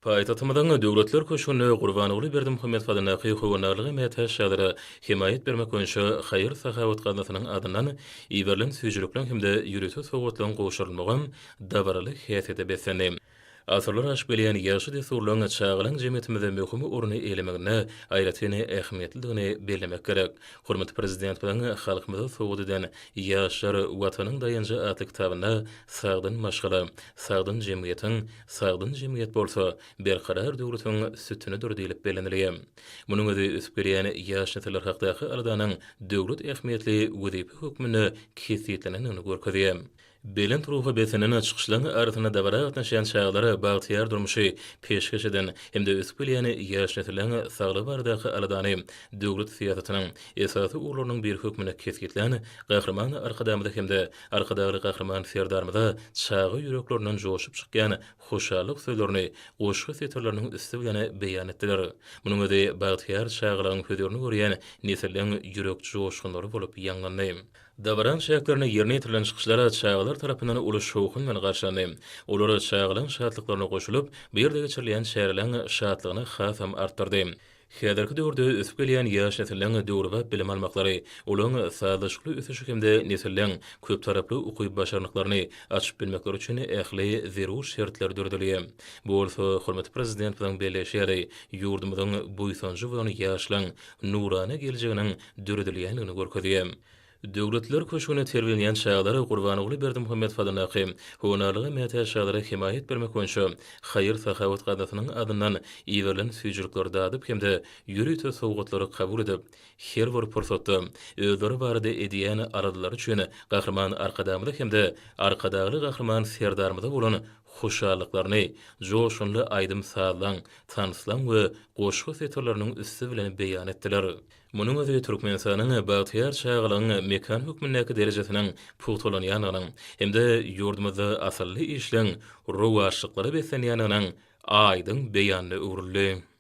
Paýtatymyzyň döwletler köşüne Gurbanoğlu Berdimuhammed Fadanaky howanarlygy mätäş şadara himayet bermek boýunça haýyr sahawat ganatynyň adyndan iberlen süýjülüklen hemde ýürüse sowgatlaryň goşulmagy dabaraly häsiýete beslendi. Asırlar aşk bilen ýaşy desurlaryň çağılan jemgyýetimizde möhüm orny eýlemegine aýratyny ähmiýetliligini bellemek gerek. Hormatly prezident bilen halkymyza sowgat eden ýaşlar watanyň daýanjy atly kitabyna sagdyn maşgala, sagdyn jemgyýetiň, sagdyn jemgyýet bolsa berkarar döwletiň sütünidir diýilip bellenilýär. Munyň özi üsüp gelýän ýaş nesiller hakdaky aladanyň döwlet ähmiýetli wezipe hökmüne kesýetlenenini görkezýär. Belen turuha besenen çykyşlaryny arasyna dabara gatnaşan çağlara bagtyar durmuşy peşkeş eden hemde üsüp gelýän ýaş nesilleň saglyk baradaky aladany döwlet siýasatynyň esasy urlarynyň bir hökmüne kesýetlen gahrman arkadamyda hemde arkadagy gahrman serdarmyda çağı ýüreklerinden joşup çykýan hoşallyk sözlerini goşgy seterläriniň üstüne beýan etdiler. Munyň özi bagtyar çağlaryň hödürni görýän nesilleň ýürek joşgunlary bolup ýanlandy. Dabaran şäherlerine ýerine ýetirilen çykyşlara çağlar tarapyndan uly şowkun bilen garşylandy. Olar çağlaryň şatlyklaryna goşulyp, bu ýerde geçirilen şäherleň şatlygyny hasam artdyrdy. Häzirki döwürde ösüp gelýän ýaş nesilleň döwrüge bilim almaklary, olaryň sağlaşykly ösüşi hemde nesilleň köp taraply ukyp başarnyklaryny açyp bilmekleri üçin ähli zerur şertler dördülýär. Bu bolsa hormatly prezident bilen belleşýär, ýurdumyzyň buýsanjy bolan ýaşlaryň nurany geljeginiň dördülýänligini görkezýär. Döwletler köşüne terbiýelenen çağlara Gurbanoğlu Berdimuhammed Fadanaky howanarlygy mätäş şadara himayet bermek boýunça haýyr sahawat ganatynyň adyndan iberlen süýjülükler dadyp hemde ýürüte sowgatlary kabul edip her bir pursatda özleri barada edýän aradylar üçin gahrman arkadamyda hemde arkadagy gahrman serdarmyda bolan hoşallyklaryny joşunly aýdym sağlan, tanyslan we goşgy seterläriniň üstü bilen beýan etdiler. Munyň özi Türkmenistanyň bagtyar çağlaryň mekan hökmündäki derejesiniň pugtalanýanynyň hemde ýurdumyzda asylly işleň rowaşlyklary beslenýanynyň aýdyň beýany öwrüldi.